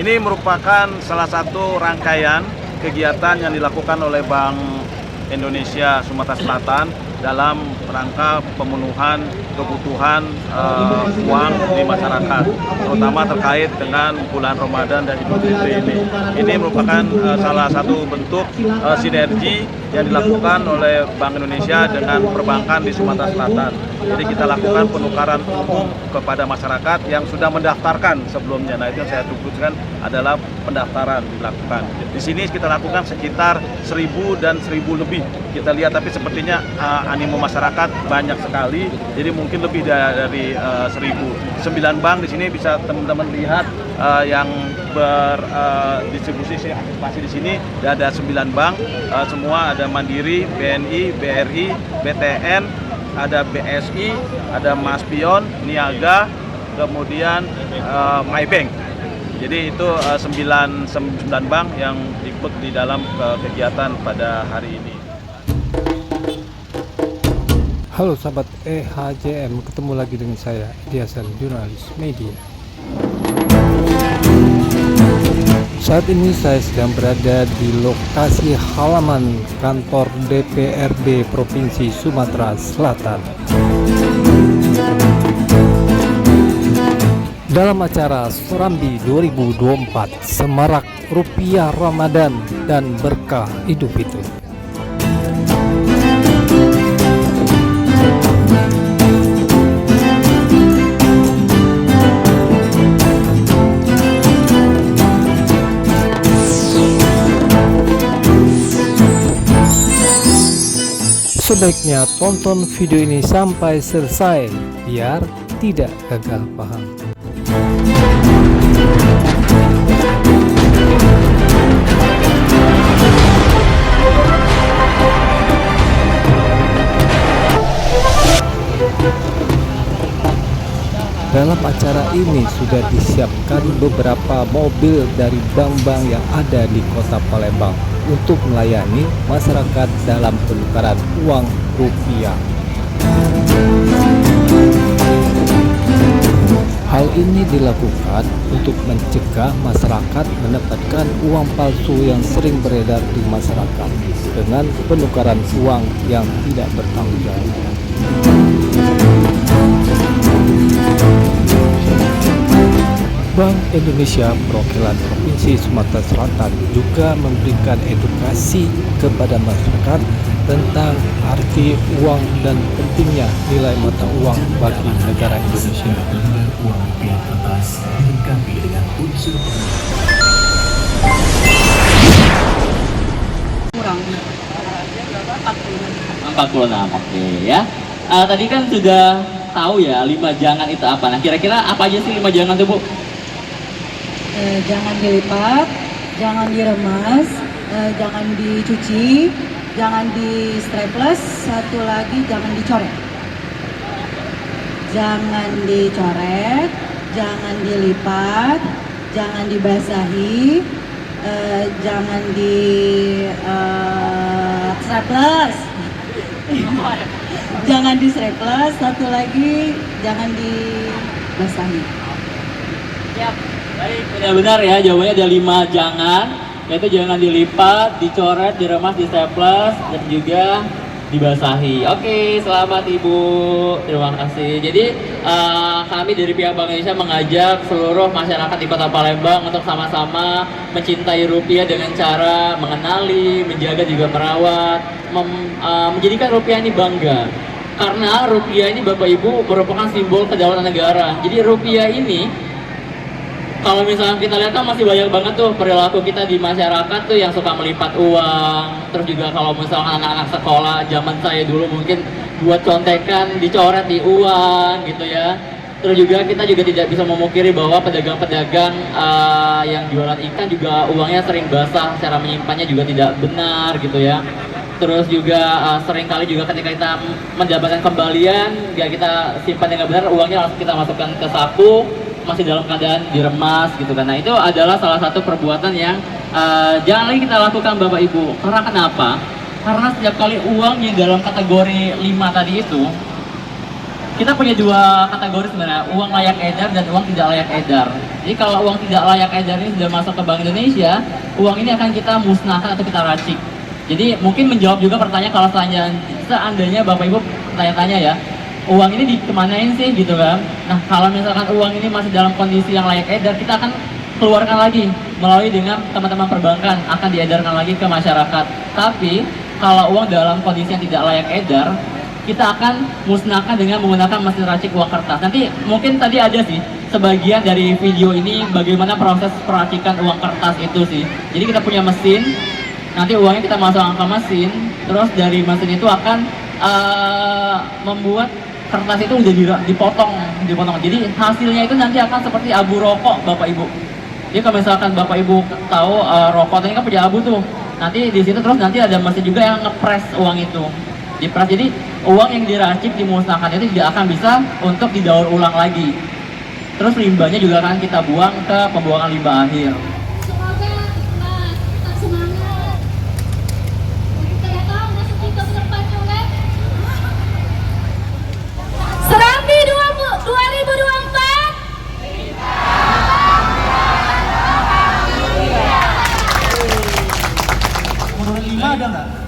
Ini merupakan salah satu rangkaian kegiatan yang dilakukan oleh Bank Indonesia Sumatera Selatan dalam rangka pemenuhan kebutuhan uang di masyarakat, terutama terkait dengan bulan Ramadan dan Idul Fitri ini. Ini merupakan salah satu bentuk sinergi yang dilakukan oleh Bank Indonesia dengan perbankan di Sumatera Selatan. Jadi kita lakukan penukaran umum kepada masyarakat yang sudah mendaftarkan sebelumnya. Nah, itu yang saya tugaskan adalah pendaftaran dilakukan. Di sini kita lakukan sekitar 1.000 dan 1.000 lebih. Kita lihat, tapi sepertinya animo masyarakat banyak sekali. Jadi mungkin lebih dari 1.000. 9 bank di sini bisa teman-teman lihat yang berdistribusi partisipasi di sini. Ada 9 bank, semua ada Mandiri, BNI, BRI, BTN, ada BSI, ada Maspion, Niaga, kemudian Maybank. Jadi itu 9 bank yang ikut di dalam kegiatan pada hari ini. Halo sahabat EHJM, ketemu lagi dengan saya, Edi Hasan, jurnalis media. Saat ini saya sedang berada di lokasi halaman kantor DPRD Provinsi Sumatera Selatan. Dalam acara Serambi 2024, Semarak Rupiah Ramadan dan Berkah Idul Fitri. Sebaiknya tonton video ini sampai selesai biar tidak gagal paham. Dalam acara ini sudah disiapkan beberapa mobil dari bank-bank yang ada di Kota Palembang untuk melayani masyarakat dalam penukaran uang rupiah. Hal ini dilakukan untuk mencegah masyarakat mendapatkan uang palsu yang sering beredar di masyarakat dengan penukaran uang yang tidak bertanggung jawab. Bank Indonesia perwakilan Provinsi Sumatera Selatan juga memberikan edukasi kepada masyarakat tentang arti uang dan pentingnya nilai mata uang bagi negara Indonesia. Uang rupiah kertas dilengkapi dengan unsur kurang 46, oke ya. Tadi kan sudah tahu ya 5 jangan itu apa. Nah, kira-kira apa aja sih 5 jangan tuh, Bu? Jangan dilipat, jangan diremas, jangan dicuci, jangan di strapless, satu lagi jangan dicoret. Jangan dicoret, jangan dilipat, jangan dibasahi, jangan di strapless. Jangan di strapless, satu lagi jangan dibasahi. Siap. Baik, benar-benar ya, jawabannya ada 5 jangan, yaitu jangan dilipat, dicoret, diremas, di staples, dan juga dibasahi. Oke, selamat Ibu, terima kasih. Jadi kami dari pihak Bank Indonesia mengajak seluruh masyarakat di Kota Palembang untuk sama-sama mencintai rupiah dengan cara mengenali, menjaga, juga merawat, menjadikan rupiah ini bangga. Karena rupiah ini Bapak Ibu merupakan simbol kedaulatan negara. Jadi rupiah ini, kalau misalnya kita lihat kan masih banyak banget tuh perilaku kita di masyarakat tuh yang suka melipat uang. Terus juga kalau misalnya anak-anak sekolah zaman saya dulu mungkin buat contekan dicoret di uang gitu ya. Terus juga kita juga tidak bisa memungkiri bahwa pedagang-pedagang yang jualan ikan juga uangnya sering basah, cara menyimpannya juga tidak benar gitu ya. Terus juga sering kali juga ketika kita mendapatkan kembalian, ya kita simpan dengan benar, uangnya langsung kita masukkan ke saku, masih dalam keadaan diremas gitu kan. Nah, itu adalah salah satu perbuatan yang jangan lagi kita lakukan Bapak Ibu. Karena kenapa? Karena setiap kali uang yang dalam kategori 5 tadi itu, kita punya 2 kategori sebenarnya, uang layak edar dan uang tidak layak edar. Jadi kalau uang tidak layak edar ini sudah masuk ke Bank Indonesia, uang ini akan kita musnahkan atau kita racik. Jadi mungkin menjawab juga pertanyaan kalau seandainya Bapak Ibu tanya-tanya ya, uang ini dikemanain sih gitu kan. Nah kalau misalkan uang ini masih dalam kondisi yang layak edar, kita akan keluarkan lagi melalui dengan teman-teman perbankan, akan diedarkan lagi ke masyarakat. Tapi kalau uang dalam kondisi yang tidak layak edar, kita akan musnahkan dengan menggunakan mesin racik uang kertas. Nanti mungkin tadi ada sih sebagian dari video ini bagaimana proses peracikan uang kertas itu sih. Jadi kita punya mesin, nanti uangnya kita masukkan ke mesin, terus dari mesin itu akan membuat kertas itu udah dipotong. Jadi hasilnya itu nanti akan seperti abu rokok, Bapak Ibu. Jadi kalau misalkan Bapak Ibu tahu rokok ini kan punya abu tuh, nanti di situ terus nanti ada mesin juga yang ngepres uang itu, dipres. Jadi uang yang diracik dimusnahkan itu tidak akan bisa untuk didaur ulang lagi. Terus limbahnya juga akan kita buang ke pembuangan limbah akhir. Semoga Mas tetap semangat. Kita datang masuk ke depan juga. Serambi 2024. Nomor 5 ada nggak?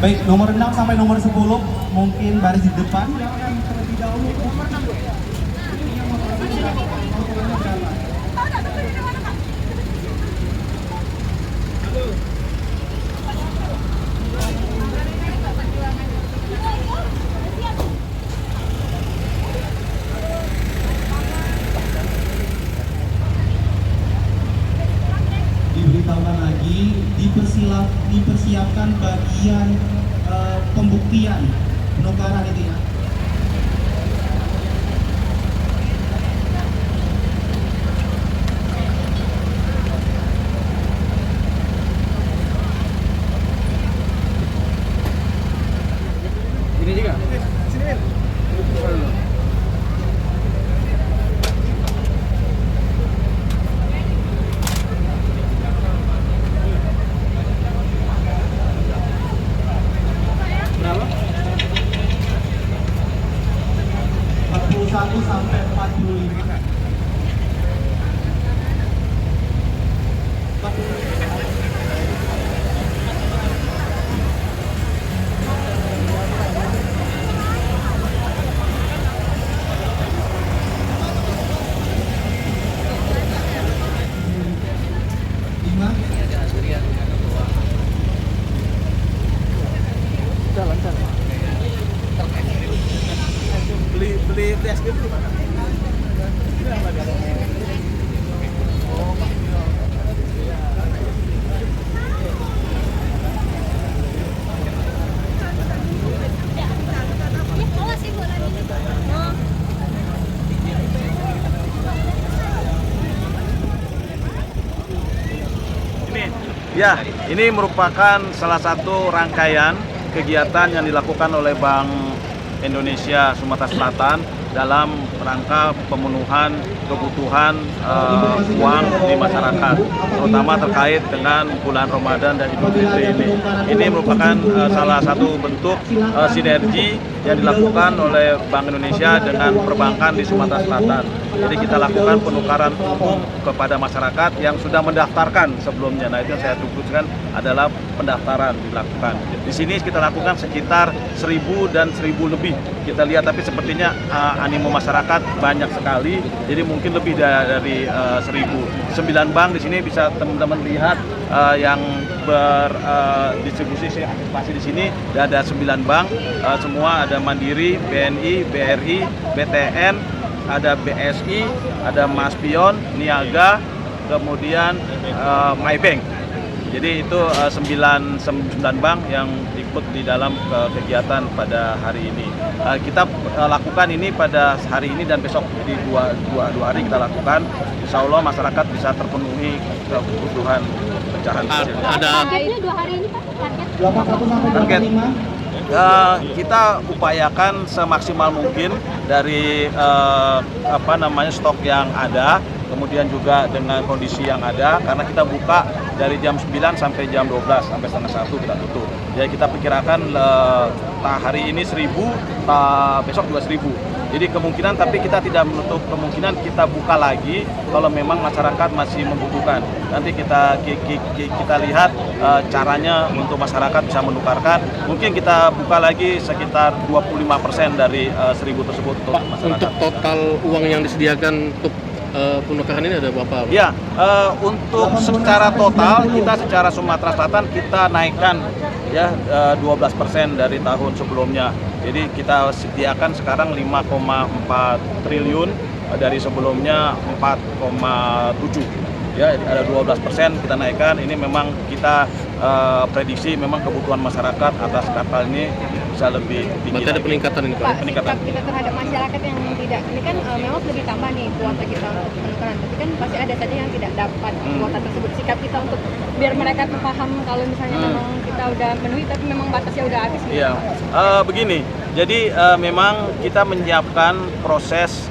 Baik, nomor 6 sampai nomor 10 mungkin baris di depan. Terlebih dahulu. Nomor 6 dulu. Diberitahukan lagi, dipersiapkan bagian pembuktian penukaran itu ya. Ini juga. Berapa? 41 sampai 45. Beli es krim di mana? Ya, ini merupakan salah satu rangkaian kegiatan yang dilakukan oleh Bank Indonesia Sumatera Selatan dalam rangka pemenuhan kebutuhan uang di masyarakat, terutama terkait dengan bulan Ramadan dan Idul Fitri ini. Ini merupakan salah satu bentuk sinergi yang dilakukan oleh Bank Indonesia dengan perbankan di Sumatera Selatan. Jadi kita lakukan penukaran umum kepada masyarakat yang sudah mendaftarkan sebelumnya. Nah, itu yang saya tugaskan adalah pendaftaran dilakukan. Di sini kita lakukan sekitar 1.000 dan 1.000 lebih. Kita lihat, tapi sepertinya animo masyarakat banyak sekali. Jadi mungkin lebih dari 1.000. 9 bank di sini bisa teman-teman lihat yang berdistribusi partisipasi di sini. Ada 9 bank, semua ada Mandiri, BNI, BRI, BTN, ada BSI, ada Maspion, Niaga, kemudian Maybank. Jadi itu 9 bank yang ikut di dalam kegiatan pada hari ini. Kita lakukan ini pada hari ini dan besok, di dua hari kita lakukan. Insya Allah masyarakat bisa terpenuhi kebutuhan pecahan kecil. Targetnya 2 hari ini Pak, Target kita upayakan semaksimal mungkin dari stok yang ada. kemudian juga dengan kondisi yang ada, karena kita buka dari jam 9 sampai jam 12, sampai setengah 1 kita tutup. Jadi kita perkirakan hari ini 1.000, besok juga 1.000. Jadi kemungkinan, tapi kita tidak menutup kemungkinan kita buka lagi kalau memang masyarakat masih membutuhkan. Nanti kita lihat caranya untuk masyarakat bisa menukarkan. Mungkin kita buka lagi sekitar 25% dari 1.000 tersebut untuk masyarakat. Untuk total uang yang disediakan untuk penukaran ini ada berapa? Ya, untuk secara total kita secara Sumatera Selatan kita naikkan ya 12% dari tahun sebelumnya. Jadi kita sediakan sekarang 5,4 triliun dari sebelumnya 4,7. Ya, ada 12% kita naikkan. Ini memang kita prediksi memang kebutuhan masyarakat atas kapal ini bisa lebih tinggi. Berarti ada peningkatan ini Pak? Peningkatan. Sikap kita terhadap masyarakat yang tidak, ini kan memang sudah ditambah nih kuota kita untuk penukaran, tapi kan pasti ada saja yang tidak dapat kuota tersebut. Sikap kita untuk biar mereka paham kalau misalnya memang kita udah memenuhi tapi memang batasnya udah habis. Iya, begini. Jadi memang kita menyiapkan proses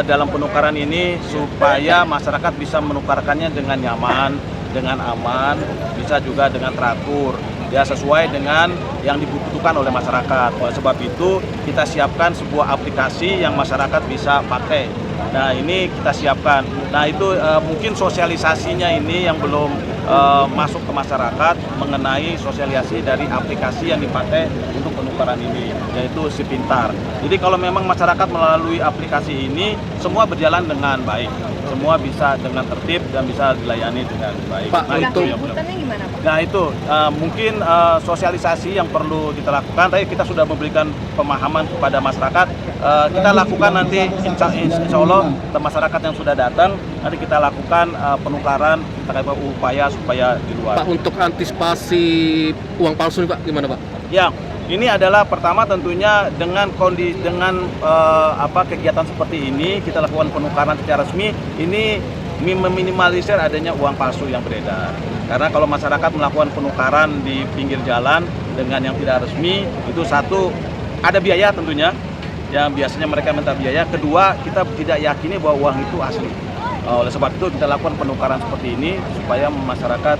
dalam penukaran ini supaya masyarakat bisa menukarkannya dengan nyaman, dengan aman, bisa juga dengan teratur. Ya, sesuai dengan yang dibutuhkan oleh masyarakat. Oleh sebab itu kita siapkan sebuah aplikasi yang masyarakat bisa pakai. Nah, ini kita siapkan. Nah, itu mungkin sosialisasinya ini yang belum masuk ke masyarakat mengenai sosialisasi dari aplikasi yang dipakai untuk penukaran ini, yaitu Si Pintar. Jadi kalau memang masyarakat melalui aplikasi ini semua berjalan dengan baik, semua bisa dengan tertib dan bisa dilayani dengan baik. Pak, nah, untuk Sebutannya gimana Pak? Nah itu mungkin sosialisasi yang perlu kita lakukan. Tapi kita sudah memberikan pemahaman kepada masyarakat. Kita lakukan nanti insya Allah masyarakat yang sudah datang nanti kita lakukan penukaran, kita upaya supaya di luar. Pak, untuk antisipasi uang palsu nih Pak, gimana Pak? Ya, ini adalah pertama tentunya dengan kegiatan seperti ini kita lakukan penukaran secara resmi. Ini meminimalisir adanya uang palsu yang beredar. Karena kalau masyarakat melakukan penukaran di pinggir jalan dengan yang tidak resmi, itu satu ada biaya tentunya, yang biasanya mereka minta biaya. Kedua, kita tidak yakini bahwa uang itu asli. Oleh sebab itu kita lakukan penukaran seperti ini supaya masyarakat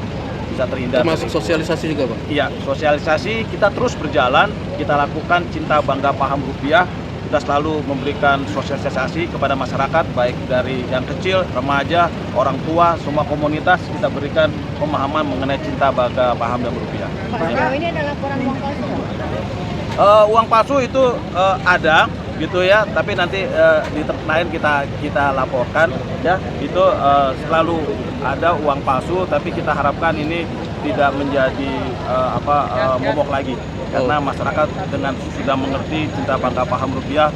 bisa terhindar. Termasuk sosialisasi juga Pak? Iya, sosialisasi kita terus berjalan. Kita lakukan cinta bangga paham rupiah. Kita selalu memberikan sosialisasi kepada masyarakat, baik dari yang kecil, remaja, orang tua, semua komunitas kita berikan pemahaman mengenai cinta bangga paham dan rupiah. Pak, sejauh ini ada laporan uang palsu nggak? Uang palsu itu ada gitu ya, tapi nanti di lain kita laporkan ya. Itu selalu ada uang palsu, tapi kita harapkan ini tidak menjadi momok lagi, karena masyarakat dengan sudah mengerti cinta bangga paham rupiah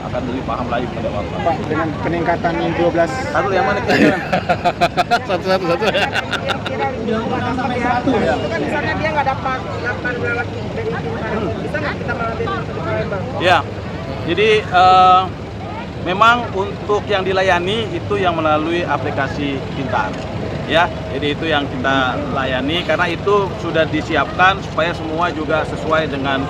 akan lebih paham lagi pada Bapak. Pak, dengan peningkatan yang 12 Satu yang mana kita? Satu. Kira-kira sampai 100 ya. Itu kan misalnya dia nggak dapat 8 bulan lagi dari bisa nggak kita malah Bang? Ya, jadi memang untuk yang dilayani itu yang melalui aplikasi Pintar. Ya, jadi itu yang kita layani karena itu sudah disiapkan supaya semua juga sesuai dengan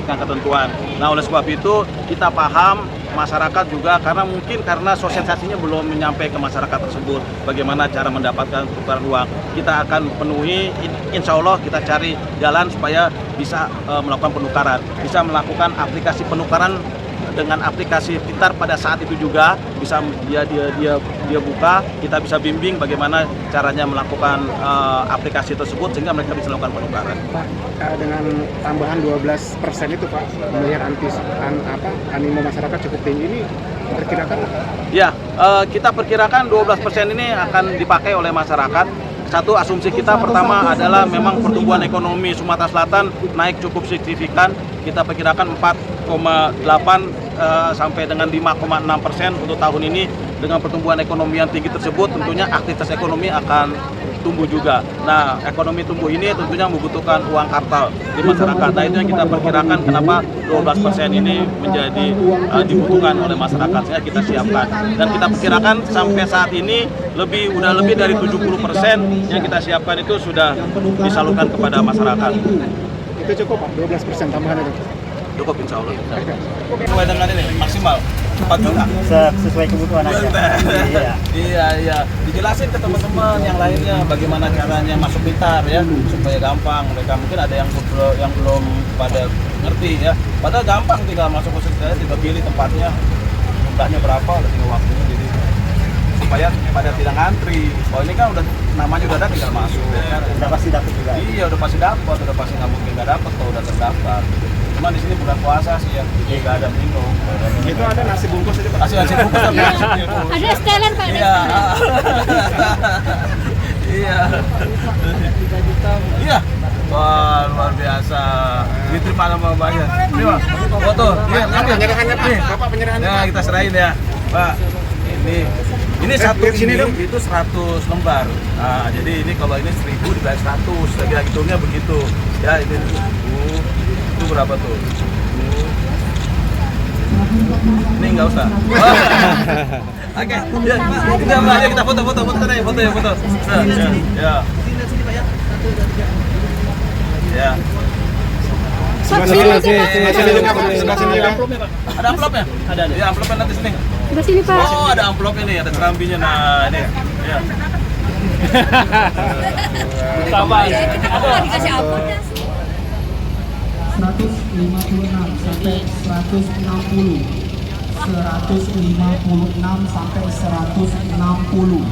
ketentuan. Nah, oleh sebab itu kita paham masyarakat juga karena sosialisasinya belum menyampai ke masyarakat tersebut bagaimana cara mendapatkan tukaran uang. Kita akan penuhi, insya Allah kita cari jalan supaya bisa melakukan penukaran, bisa melakukan aplikasi penukaran dengan aplikasi Pintar pada saat itu juga bisa dia buka, kita bisa bimbing bagaimana caranya melakukan aplikasi tersebut sehingga mereka bisa melakukan penukaran. Pak, dengan tambahan 12% itu Pak, melihat animo masyarakat cukup tinggi ini, perkirakan? Ya, kita perkirakan 12% ini akan dipakai oleh masyarakat. Satu, asumsi kita pertama adalah memang pertumbuhan ekonomi Sumatera Selatan naik cukup signifikan. Kita perkirakan 4,8 sampai dengan 5,6% untuk tahun ini. Dengan pertumbuhan ekonomi yang tinggi tersebut tentunya aktivitas ekonomi akan tumbuh juga. Nah, ekonomi tumbuh ini tentunya membutuhkan uang kartal di masyarakat. Nah, itu yang kita perkirakan kenapa 12% ini menjadi dibutuhkan oleh masyarakat. Sehingga kita siapkan. Dan kita perkirakan sampai saat ini udah lebih dari 70% yang kita siapkan itu sudah disalurkan kepada masyarakat. Itu cukup Pak, 12% tambahan itu? Cukup insya Allah. Sesuai dengan ini maksimal. Cepat juga. Sesuai kebutuhan aja. Iya. Dijelasin ke teman-teman yang lainnya bagaimana caranya masuk pintar ya supaya gampang. Mereka mungkin ada yang belum pada ngerti ya. Padahal gampang, tinggal masuk ke situ, tinggal pilih tempatnya, jumlahnya berapa, udah tinggal waktunya, jadi supaya pada tidak ngantri. Oh ini kan udah namanya udah ada, tinggal masuk. Ya. Udah pasti dapat juga. Iya, udah pasti dapat, udah pasti nggak mungkin nggak dapat kalau udah terdaftar. Cuman di sini bulan puasa sih ya, jadi nggak ada minum. Itu ada nasi bungkus itu Pak. Nasi bungkus tapi Ada setelan Pak. Iya. Iya. Iya. Wah, luar biasa. Diterima sama Mbaknya. Terima. Foto. Iya, Penyerahannya Pak. Nih. Bapak penyerahannya. Nah, kita serahin ya. Pak. Ini satu sini ini dong. itu 100 lembar. Nah, jadi ini kalau ini 1000 dibagi 100. Lagi hitungnya begitu. Ya, ini itu berapa tuh? Ini enggak usah. Oke, ya, udah Mbak, ayo kita foto tadi, foto ya. Ya. Ya. Sebelah sini juga Pak. Sebelah sini juga. Ada amplopnya? Ada. Ya, amplopnya nanti sini. Sebelah sini Pak. Oh, ada amplop ini, ada kerampinya. Nah, ini. Ya. Kita dikasih ampun ya. 156 sampai 160. 156 sampai 160.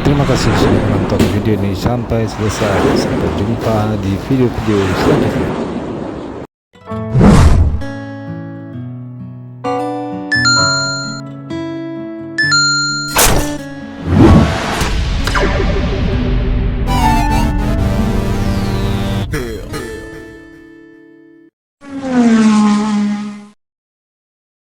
Terima kasih sudah menonton video ini sampai selesai. Sampai jumpa di video-video selanjutnya.